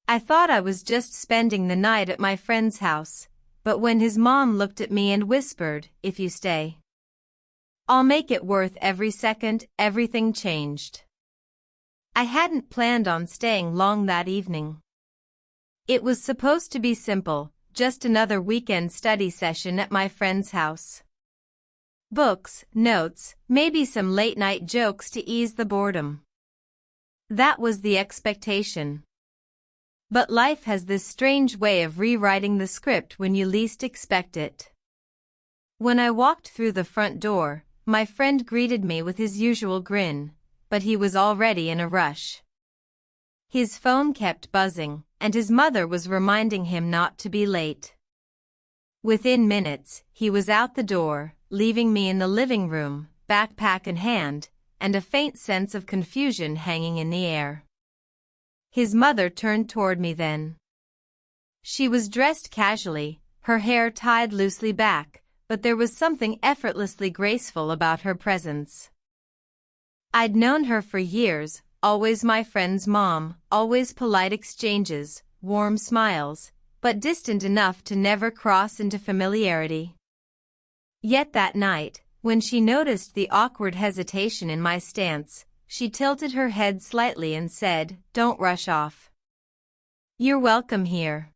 I thought I was just spending the night at my friend's house, but when his mom looked at me and whispered, "If you stay, I'll make it worth every second," everything changed. I hadn't planned on staying long that evening. It was supposed to be simple, just another weekend study session at my friend's house. Books, notes, maybe some late-night jokes to ease the boredom. That was the expectation. But life has this strange way of rewriting the script when you least expect it. When I walked through the front door, my friend greeted me with his usual grin, but he was already in a rush. His phone kept buzzing, and his mother was reminding him not to be late. Within minutes, he was out the door, leaving me in the living room, backpack in hand, and a faint sense of confusion hanging in the air. His mother turned toward me then. She was dressed casually, her hair tied loosely back, but there was something effortlessly graceful about her presence. I'd known her for years, always my friend's mom, always polite exchanges, warm smiles, but distant enough to never cross into familiarity. Yet that night, when she noticed the awkward hesitation in my stance, she tilted her head slightly and said, "Don't rush off. You're welcome here."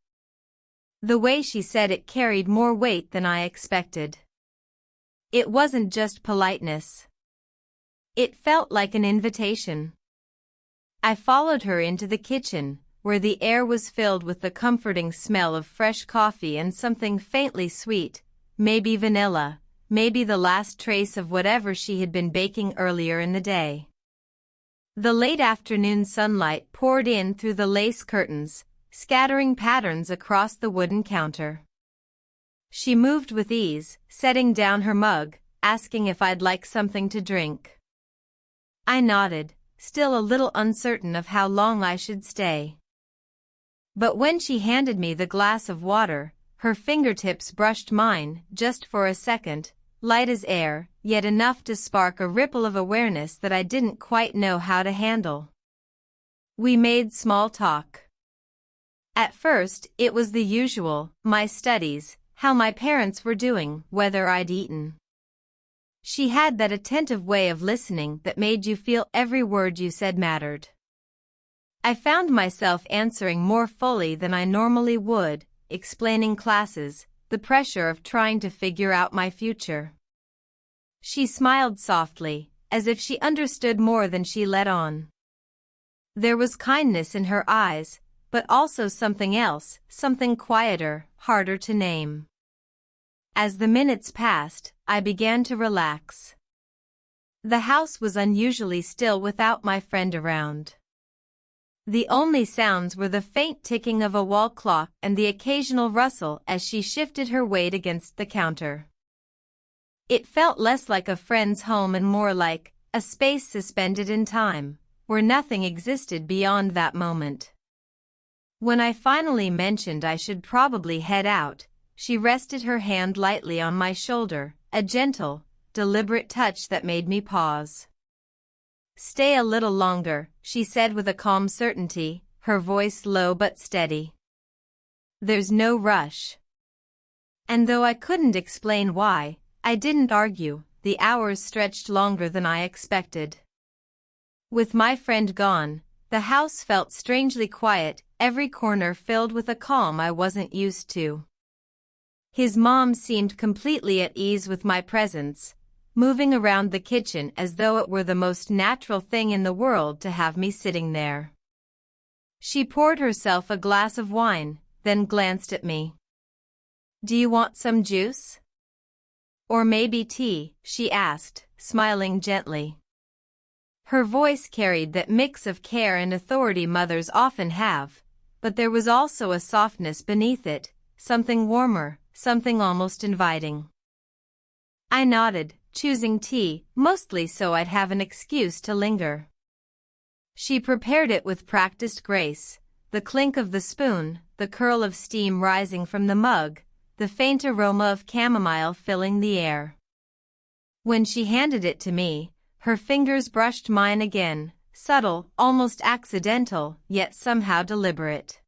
The way she said it carried more weight than I expected. It wasn't just politeness. It felt like an invitation. I followed her into the kitchen, where the air was filled with the comforting smell of fresh coffee and something faintly sweet, maybe vanilla, maybe the last trace of whatever she had been baking earlier in the day. The late afternoon sunlight poured in through the lace curtains, scattering patterns across the wooden counter. She moved with ease, setting down her mug, asking if I'd like something to drink. I nodded, still a little uncertain of how long I should stay. But when she handed me the glass of water, her fingertips brushed mine, just for a second, light as air, yet enough to spark a ripple of awareness that I didn't quite know how to handle. We made small talk. At first, it was the usual, my studies, how my parents were doing, whether I'd eaten. She had that attentive way of listening that made you feel every word you said mattered. I found myself answering more fully than I normally would, explaining classes, the pressure of trying to figure out my future. She smiled softly, as if she understood more than she let on. There was kindness in her eyes, but also something else, something quieter, harder to name. As the minutes passed, I began to relax. The house was unusually still without my friend around. The only sounds were the faint ticking of a wall clock and the occasional rustle as she shifted her weight against the counter. It felt less like a friend's home and more like a space suspended in time, where nothing existed beyond that moment. When I finally mentioned I should probably head out, she rested her hand lightly on my shoulder, a gentle, deliberate touch that made me pause. "Stay a little longer," she said with a calm certainty, her voice low but steady. "There's no rush." And though I couldn't explain why, I didn't argue. The hours stretched longer than I expected. With my friend gone, the house felt strangely quiet, every corner filled with a calm I wasn't used to. His mom seemed completely at ease with my presence, moving around the kitchen as though it were the most natural thing in the world to have me sitting there. She poured herself a glass of wine, then glanced at me. "Do you want some juice? Or maybe tea?" she asked, smiling gently. Her voice carried that mix of care and authority mothers often have, but there was also a softness beneath it, something warmer, something almost inviting. I nodded, choosing tea, mostly so I'd have an excuse to linger. She prepared it with practiced grace, the clink of the spoon, the curl of steam rising from the mug, the faint aroma of chamomile filling the air. When she handed it to me, her fingers brushed mine again, subtle, almost accidental, yet somehow deliberate.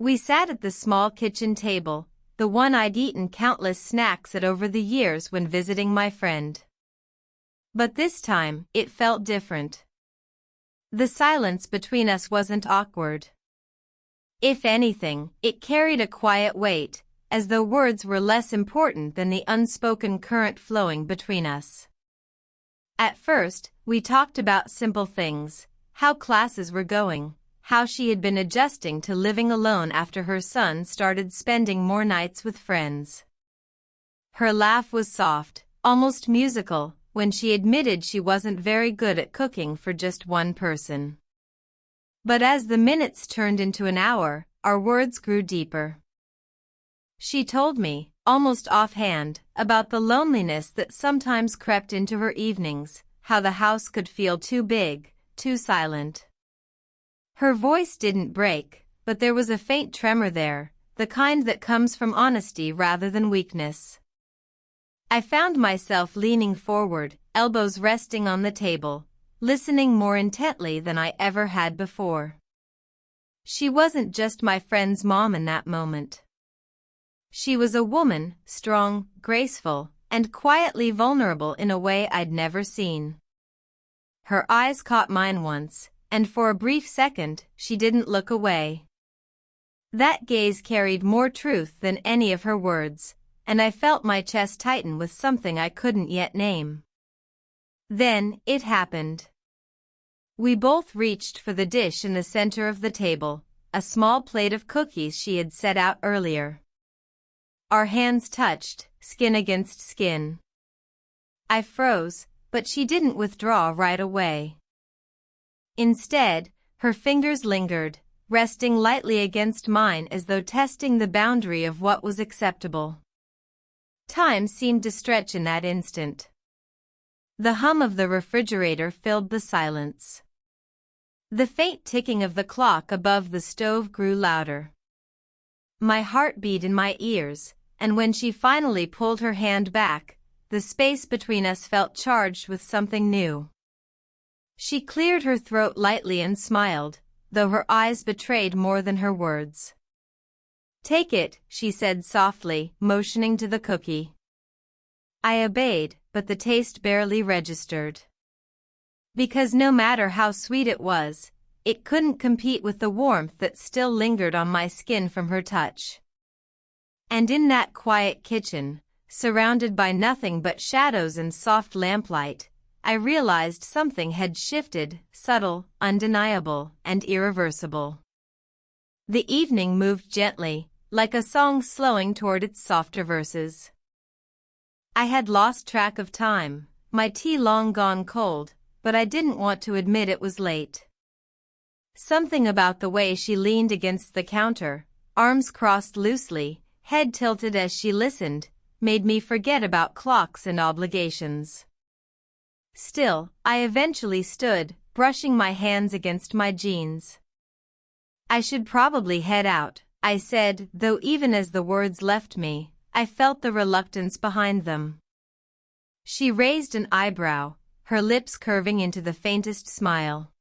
We sat at the small kitchen table, the one I'd eaten countless snacks at over the years when visiting my friend. But this time, it felt different. The silence between us wasn't awkward. If anything, it carried a quiet weight, as though words were less important than the unspoken current flowing between us. At first, we talked about simple things, how classes were going, how she had been adjusting to living alone after her son started spending more nights with friends. Her laugh was soft, almost musical, when she admitted she wasn't very good at cooking for just one person. But as the minutes turned into an hour, our words grew deeper. She told me, almost offhand, about the loneliness that sometimes crept into her evenings, how the house could feel too big, too silent. Her voice didn't break, but there was a faint tremor there, the kind that comes from honesty rather than weakness. I found myself leaning forward, elbows resting on the table, listening more intently than I ever had before. She wasn't just my friend's mom in that moment. She was a woman, strong, graceful, and quietly vulnerable in a way I'd never seen. Her eyes caught mine once, and for a brief second, she didn't look away. That gaze carried more truth than any of her words, and I felt my chest tighten with something I couldn't yet name. Then, it happened. We both reached for the dish in the center of the table, a small plate of cookies she had set out earlier. Our hands touched, skin against skin. I froze, but she didn't withdraw right away. Instead, her fingers lingered, resting lightly against mine as though testing the boundary of what was acceptable. Time seemed to stretch in that instant. The hum of the refrigerator filled the silence. The faint ticking of the clock above the stove grew louder. My heart beat in my ears, and when she finally pulled her hand back, the space between us felt charged with something new. She cleared her throat lightly and smiled, though her eyes betrayed more than her words. "Take it," she said softly, motioning to the cookie. I obeyed, but the taste barely registered. Because no matter how sweet it was, it couldn't compete with the warmth that still lingered on my skin from her touch. And in that quiet kitchen, surrounded by nothing but shadows and soft lamplight, I realized something had shifted, subtle, undeniable, and irreversible. The evening moved gently, like a song slowing toward its softer verses. I had lost track of time, my tea long gone cold, but I didn't want to admit it was late. Something about the way she leaned against the counter, arms crossed loosely, head tilted as she listened, made me forget about clocks and obligations. Still, I eventually stood, brushing my hands against my jeans. "I should probably head out," I said, though even as the words left me, I felt the reluctance behind them. She raised an eyebrow, her lips curving into the faintest smile.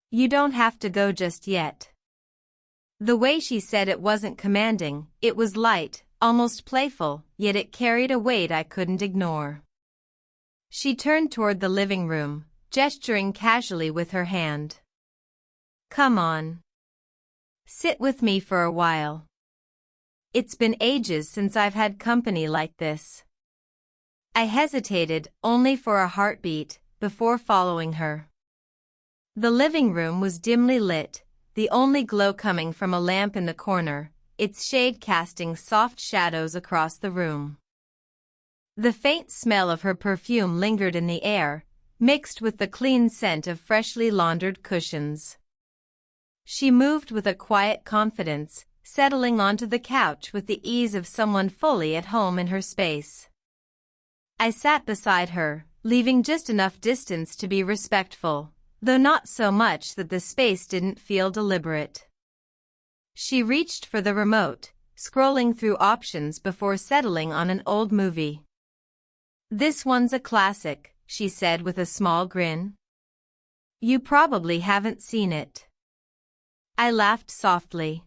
"You don't have to go just yet." The way she said it wasn't commanding, it was light, almost playful, yet it carried a weight I couldn't ignore. She turned toward the living room, gesturing casually with her hand. "Come on. Sit with me for a while. It's been ages since I've had company like this." I hesitated, only for a heartbeat, before following her. The living room was dimly lit, the only glow coming from a lamp in the corner, its shade casting soft shadows across the room. The faint smell of her perfume lingered in the air, mixed with the clean scent of freshly laundered cushions. She moved with a quiet confidence, settling onto the couch with the ease of someone fully at home in her space. I sat beside her, leaving just enough distance to be respectful, though not so much that the space didn't feel deliberate. She reached for the remote, scrolling through options before settling on an old movie. "This one's a classic," she said with a small grin. "You probably haven't seen it." I laughed softly.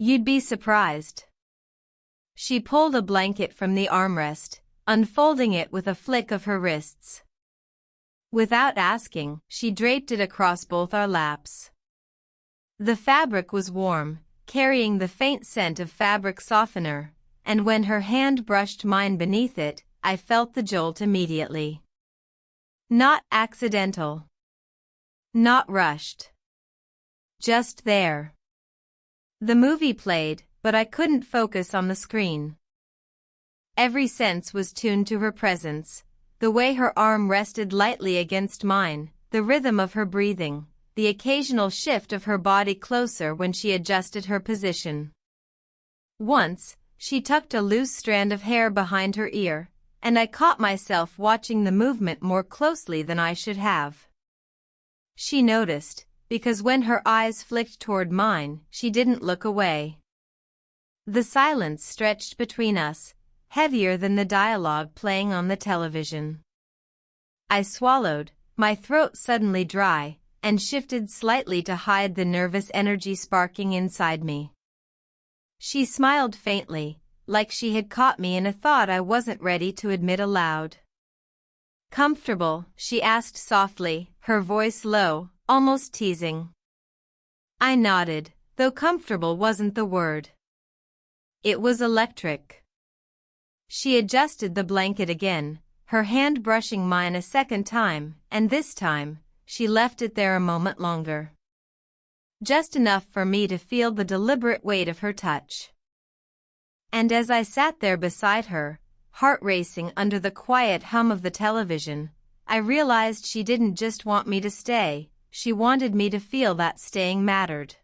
You'd be surprised. She pulled a blanket from the armrest, unfolding it with a flick of her wrists. Without asking, she draped it across both our laps. The fabric was warm, carrying the faint scent of fabric softener, and when her hand brushed mine beneath it, I felt the jolt immediately. Not accidental. Not rushed. Just there. The movie played, but I couldn't focus on the screen. Every sense was tuned to her presence, the way her arm rested lightly against mine, the rhythm of her breathing, the occasional shift of her body closer when she adjusted her position. Once, she tucked a loose strand of hair behind her ear, and I caught myself watching the movement more closely than I should have. She noticed, because when her eyes flicked toward mine, she didn't look away. The silence stretched between us, heavier than the dialogue playing on the television. I swallowed, my throat suddenly dry, and shifted slightly to hide the nervous energy sparking inside me. She smiled faintly, like she had caught me in a thought I wasn't ready to admit aloud. "Comfortable?" she asked softly, her voice low, almost teasing. I nodded, though comfortable wasn't the word. It was electric. She adjusted the blanket again, her hand brushing mine a second time, and this time, she left it there a moment longer. Just enough for me to feel the deliberate weight of her touch. And as I sat there beside her, heart racing under the quiet hum of the television, I realized she didn't just want me to stay, she wanted me to feel that staying mattered.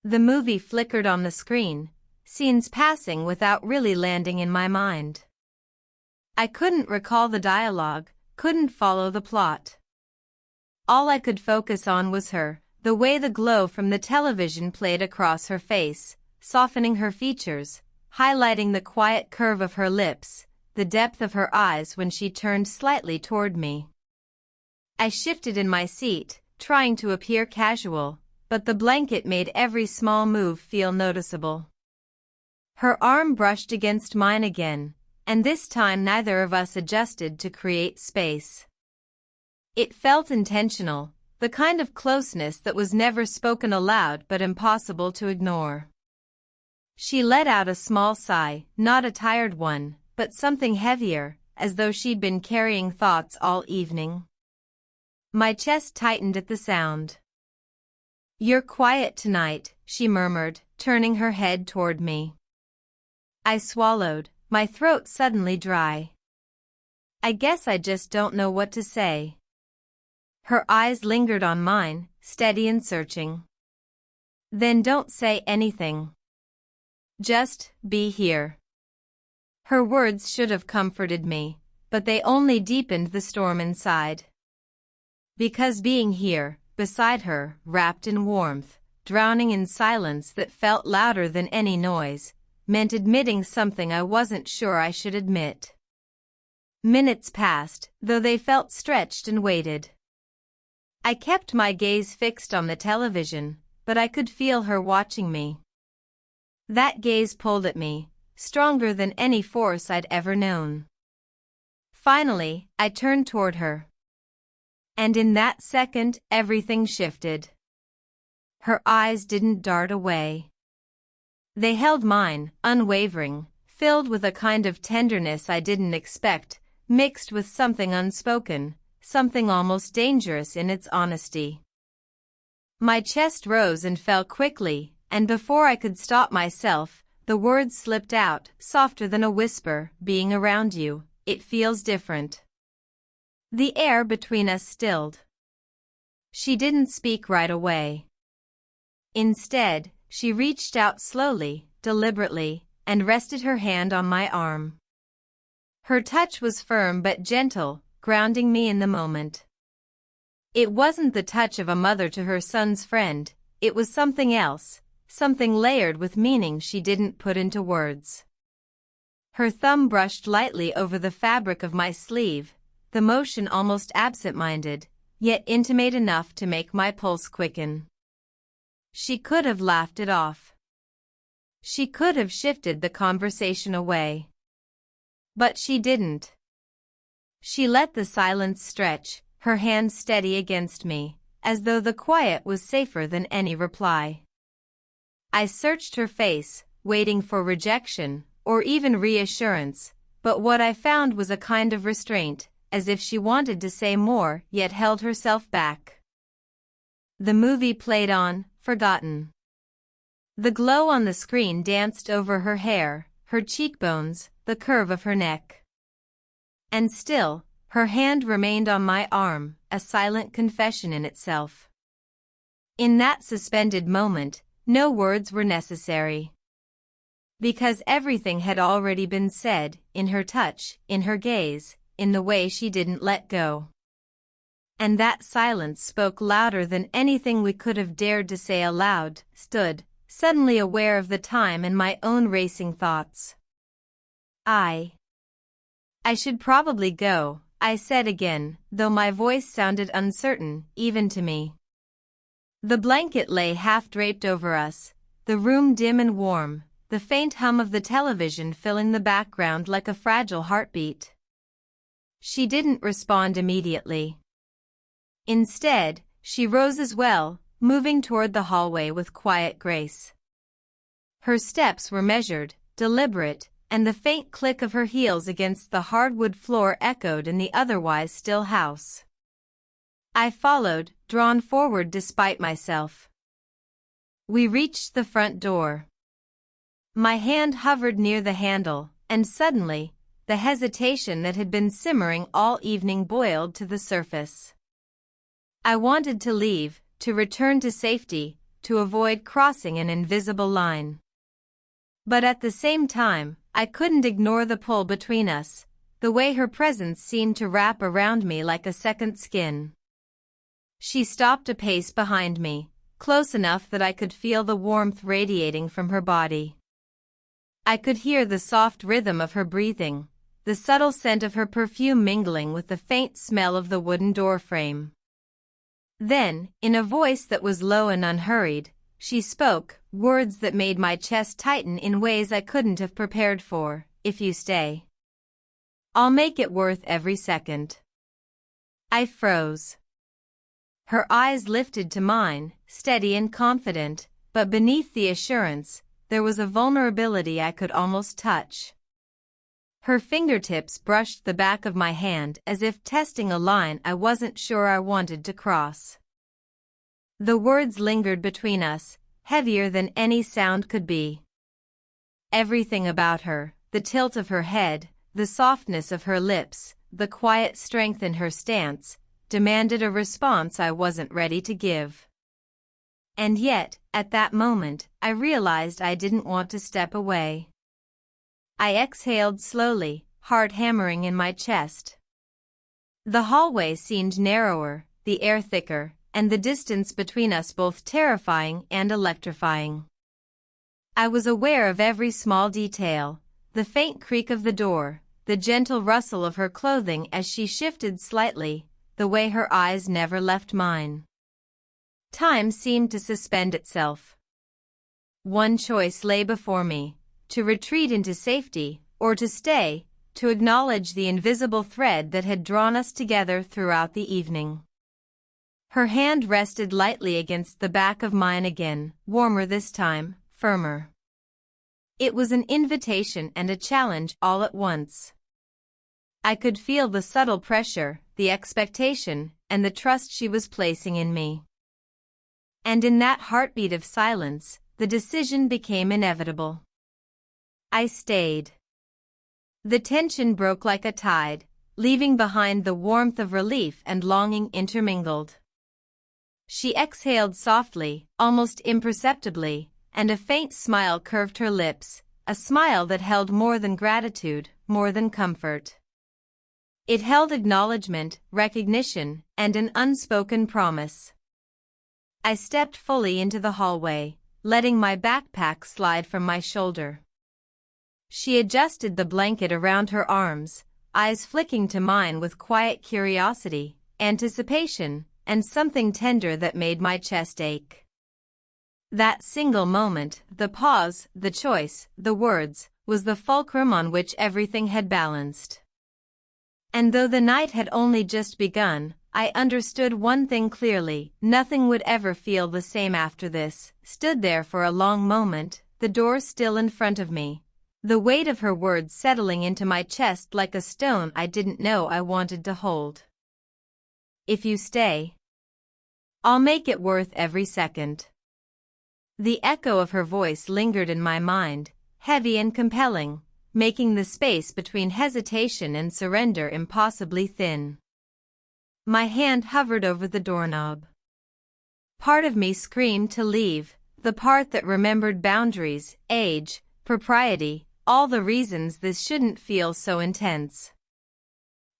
The movie flickered on the screen, scenes passing without really landing in my mind. I couldn't recall the dialogue, couldn't follow the plot. All I could focus on was her, the way the glow from the television played across her face, softening her features, highlighting the quiet curve of her lips, the depth of her eyes when she turned slightly toward me. I shifted in my seat, trying to appear casual, but the blanket made every small move feel noticeable. Her arm brushed against mine again, and this time neither of us adjusted to create space. It felt intentional, the kind of closeness that was never spoken aloud but impossible to ignore. She let out a small sigh, not a tired one, but something heavier, as though she'd been carrying thoughts all evening. My chest tightened at the sound. "You're quiet tonight," she murmured, turning her head toward me. I swallowed, my throat suddenly dry. "I guess I just don't know what to say." Her eyes lingered on mine, steady and searching. "Then don't say anything. Just be here." Her words should have comforted me, but they only deepened the storm inside. Because being here, beside her, wrapped in warmth, drowning in silence that felt louder than any noise, meant admitting something I wasn't sure I should admit. Minutes passed, though they felt stretched and weighted. I kept my gaze fixed on the television, but I could feel her watching me. That gaze pulled at me, stronger than any force I'd ever known. Finally, I turned toward her. And in that second, everything shifted. Her eyes didn't dart away. They held mine, unwavering, filled with a kind of tenderness I didn't expect, mixed with something unspoken, something almost dangerous in its honesty. My chest rose and fell quickly, and before I could stop myself, the words slipped out, softer than a whisper, "Being around you, it feels different." The air between us stilled. She didn't speak right away. Instead, she reached out slowly, deliberately, and rested her hand on my arm. Her touch was firm but gentle, grounding me in the moment. It wasn't the touch of a mother to her son's friend, it was something else, something layered with meaning she didn't put into words. Her thumb brushed lightly over the fabric of my sleeve, the motion almost absent-minded, yet intimate enough to make my pulse quicken. She could have laughed it off. She could have shifted the conversation away. But she didn't. She let the silence stretch, her hand steady against me, as though the quiet was safer than any reply. I searched her face, waiting for rejection, or even reassurance, but what I found was a kind of restraint, as if she wanted to say more yet held herself back. The movie played on, forgotten. The glow on the screen danced over her hair, her cheekbones, the curve of her neck. And still, her hand remained on my arm, a silent confession in itself. In that suspended moment, no words were necessary. Because everything had already been said, in her touch, in her gaze, in the way she didn't let go. And that silence spoke louder than anything we could have dared to say aloud. Stood, suddenly aware of the time and my own racing thoughts. I should probably go, I said again, though my voice sounded uncertain, even to me. The blanket lay half-draped over us, the room dim and warm, the faint hum of the television filling the background like a fragile heartbeat. She didn't respond immediately. Instead, she rose as well, moving toward the hallway with quiet grace. Her steps were measured, deliberate, and the faint click of her heels against the hardwood floor echoed in the otherwise still house. I followed, drawn forward despite myself. We reached the front door. My hand hovered near the handle, and suddenly, the hesitation that had been simmering all evening boiled to the surface. I wanted to leave, to return to safety, to avoid crossing an invisible line. But at the same time, I couldn't ignore the pull between us, the way her presence seemed to wrap around me like a second skin. She stopped a pace behind me, close enough that I could feel the warmth radiating from her body. I could hear the soft rhythm of her breathing, the subtle scent of her perfume mingling with the faint smell of the wooden doorframe. Then, in a voice that was low and unhurried, she spoke, words that made my chest tighten in ways I couldn't have prepared for. If you stay, I'll make it worth every second. I froze. Her eyes lifted to mine, steady and confident, but beneath the assurance, there was a vulnerability I could almost touch. Her fingertips brushed the back of my hand as if testing a line I wasn't sure I wanted to cross. The words lingered between us, heavier than any sound could be. Everything about her, the tilt of her head, the softness of her lips, the quiet strength in her stance, demanded a response I wasn't ready to give. And yet, at that moment, I realized I didn't want to step away. I exhaled slowly, heart hammering in my chest. The hallway seemed narrower, the air thicker, and the distance between us both terrifying and electrifying. I was aware of every small detail, the faint creak of the door, the gentle rustle of her clothing as she shifted slightly, the way her eyes never left mine. Time seemed to suspend itself. One choice lay before me, to retreat into safety, or to stay, to acknowledge the invisible thread that had drawn us together throughout the evening. Her hand rested lightly against the back of mine again, warmer this time, firmer. It was an invitation and a challenge all at once. I could feel the subtle pressure, the expectation, and the trust she was placing in me. And in that heartbeat of silence, the decision became inevitable. I stayed. The tension broke like a tide, leaving behind the warmth of relief and longing intermingled. She exhaled softly, almost imperceptibly, and a faint smile curved her lips, a smile that held more than gratitude, more than comfort. It held acknowledgement, recognition, and an unspoken promise. I stepped fully into the hallway, letting my backpack slide from my shoulder. She adjusted the blanket around her arms, eyes flicking to mine with quiet curiosity, anticipation, and something tender that made my chest ache. That single moment, the pause, the choice, the words, was the fulcrum on which everything had balanced. And though the night had only just begun, I understood one thing clearly: nothing would ever feel the same after this. Stood there for a long moment, the door still in front of me, the weight of her words settling into my chest like a stone I didn't know I wanted to hold. If you stay, I'll make it worth every second. The echo of her voice lingered in my mind, heavy and compelling, making the space between hesitation and surrender impossibly thin. My hand hovered over the doorknob. Part of me screamed to leave, the part that remembered boundaries, age, propriety, all the reasons this shouldn't feel so intense.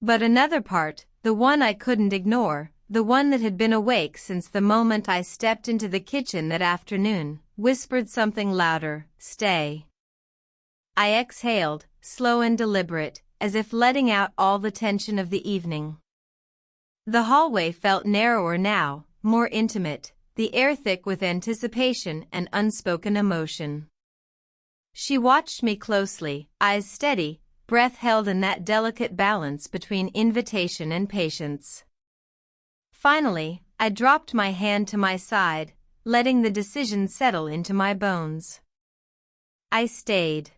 But another part, the one I couldn't ignore, the one that had been awake since the moment I stepped into the kitchen that afternoon, whispered something louder: stay. I exhaled, slow and deliberate, as if letting out all the tension of the evening. The hallway felt narrower now, more intimate, the air thick with anticipation and unspoken emotion. She watched me closely, eyes steady, breath held in that delicate balance between invitation and patience. Finally, I dropped my hand to my side, letting the decision settle into my bones. I stayed.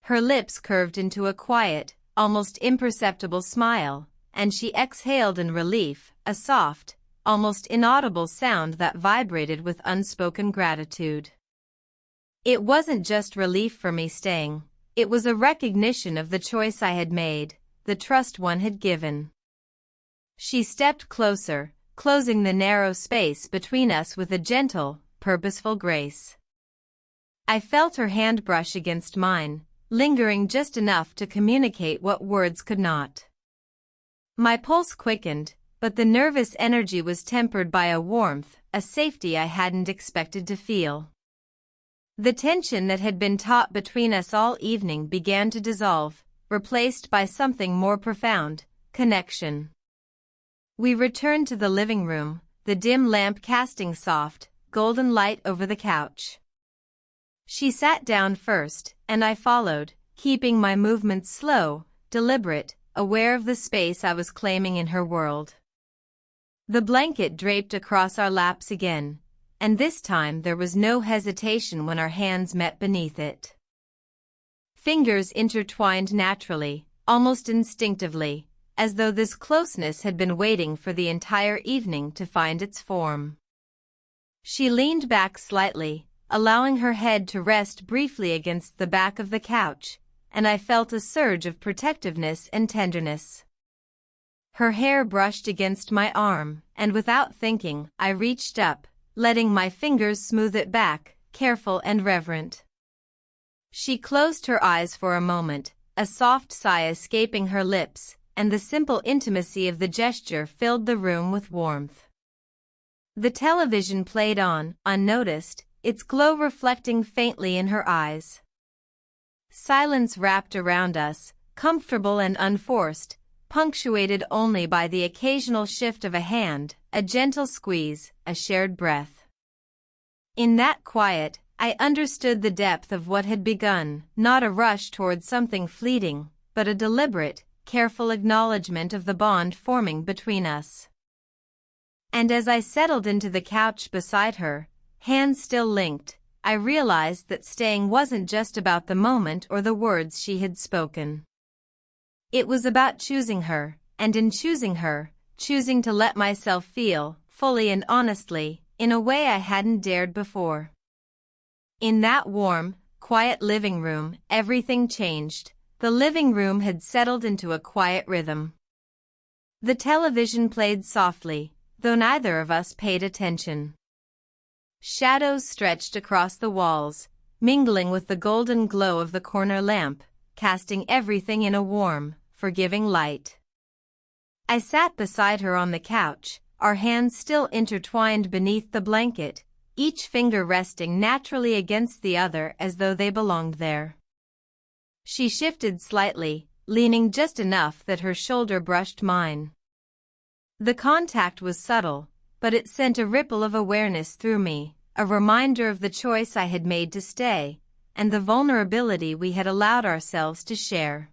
Her lips curved into a quiet, almost imperceptible smile, and she exhaled in relief, a soft, almost inaudible sound that vibrated with unspoken gratitude. It wasn't just relief for me staying, it was a recognition of the choice I had made, the trust one had given. She stepped closer, closing the narrow space between us with a gentle, purposeful grace. I felt her hand brush against mine, lingering just enough to communicate what words could not. My pulse quickened, but the nervous energy was tempered by a warmth, a safety I hadn't expected to feel. The tension that had been taut between us all evening began to dissolve, replaced by something more profound: connection. We returned to the living room, the dim lamp casting soft, golden light over the couch. She sat down first, and I followed, keeping my movements slow, deliberate, aware of the space I was claiming in her world. The blanket draped across our laps again, and this time there was no hesitation when our hands met beneath it. Fingers intertwined naturally, almost instinctively, as though this closeness had been waiting for the entire evening to find its form. She leaned back slightly, allowing her head to rest briefly against the back of the couch, and I felt a surge of protectiveness and tenderness. Her hair brushed against my arm, and without thinking, I reached up, letting my fingers smooth it back, careful and reverent. She closed her eyes for a moment, a soft sigh escaping her lips, and the simple intimacy of the gesture filled the room with warmth. The television played on, unnoticed, its glow reflecting faintly in her eyes. Silence wrapped around us, comfortable and unforced, punctuated only by the occasional shift of a hand, a gentle squeeze, a shared breath. In that quiet, I understood the depth of what had begun, not a rush toward something fleeting, but a deliberate, careful acknowledgement of the bond forming between us. And as I settled into the couch beside her, hands still linked, I realized that staying wasn't just about the moment or the words she had spoken. It was about choosing her, and in choosing her, choosing to let myself feel, fully and honestly, in a way I hadn't dared before. In that warm, quiet living room, everything changed. The living room had settled into a quiet rhythm. The television played softly, though neither of us paid attention. Shadows stretched across the walls, mingling with the golden glow of the corner lamp, casting everything in a warm, forgiving light. I sat beside her on the couch, our hands still intertwined beneath the blanket, each finger resting naturally against the other as though they belonged there. She shifted slightly, leaning just enough that her shoulder brushed mine. The contact was subtle, but it sent a ripple of awareness through me, a reminder of the choice I had made to stay, and the vulnerability we had allowed ourselves to share.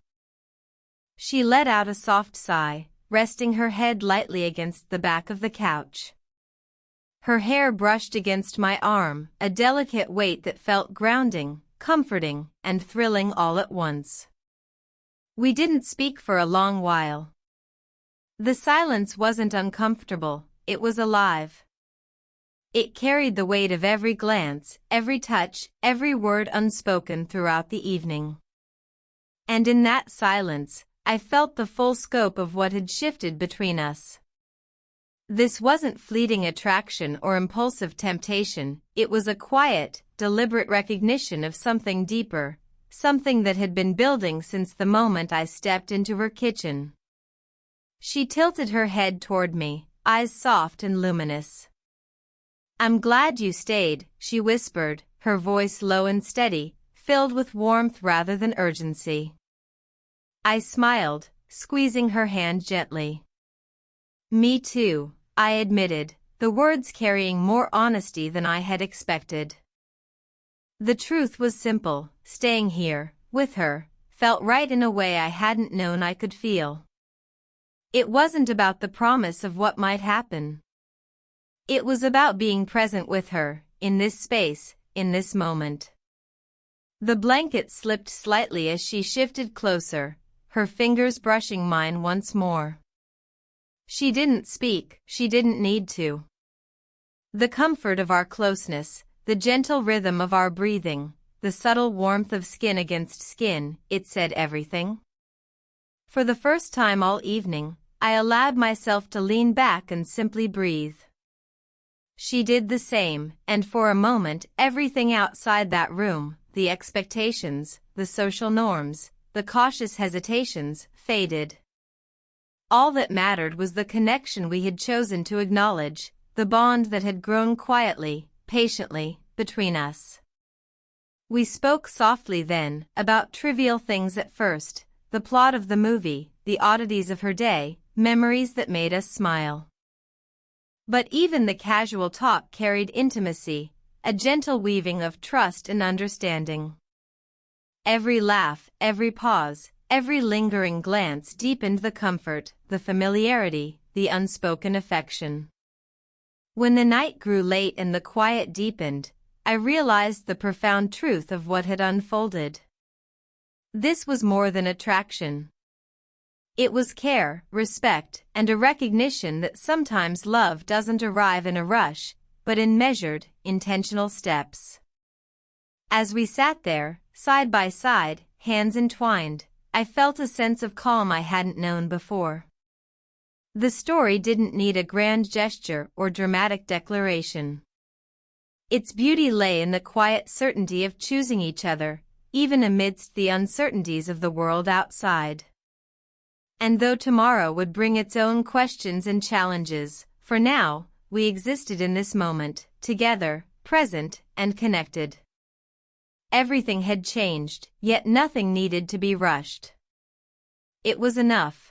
She let out a soft sigh, resting her head lightly against the back of the couch. Her hair brushed against my arm, a delicate weight that felt grounding, comforting, and thrilling all at once. We didn't speak for a long while. The silence wasn't uncomfortable, it was alive. It carried the weight of every glance, every touch, every word unspoken throughout the evening. And in that silence, I felt the full scope of what had shifted between us. This wasn't fleeting attraction or impulsive temptation, it was a quiet, deliberate recognition of something deeper, something that had been building since the moment I stepped into her kitchen. She tilted her head toward me, eyes soft and luminous. "I'm glad you stayed," she whispered, her voice low and steady, filled with warmth rather than urgency. I smiled, squeezing her hand gently. "Me too," I admitted, the words carrying more honesty than I had expected. The truth was simple, staying here, with her, felt right in a way I hadn't known I could feel. It wasn't about the promise of what might happen. It was about being present with her, in this space, in this moment. The blanket slipped slightly as she shifted closer, her fingers brushing mine once more. She didn't speak, she didn't need to. The comfort of our closeness, the gentle rhythm of our breathing, the subtle warmth of skin against skin, it said everything. For the first time all evening, I allowed myself to lean back and simply breathe. She did the same, and for a moment everything outside that room, the expectations, the social norms, the cautious hesitations, faded. All that mattered was the connection we had chosen to acknowledge, the bond that had grown quietly, patiently, between us. We spoke softly then, about trivial things at first, the plot of the movie, the oddities of her day, memories that made us smile. But even the casual talk carried intimacy, a gentle weaving of trust and understanding. Every laugh, every pause, every lingering glance deepened the comfort, the familiarity, the unspoken affection. When the night grew late and the quiet deepened, I realized the profound truth of what had unfolded. This was more than attraction. It was care, respect, and a recognition that sometimes love doesn't arrive in a rush, but in measured, intentional steps. As we sat there, side by side, hands entwined, I felt a sense of calm I hadn't known before. The story didn't need a grand gesture or dramatic declaration. Its beauty lay in the quiet certainty of choosing each other, even amidst the uncertainties of the world outside. And though tomorrow would bring its own questions and challenges, for now, we existed in this moment, together, present, and connected. Everything had changed, yet nothing needed to be rushed. It was enough.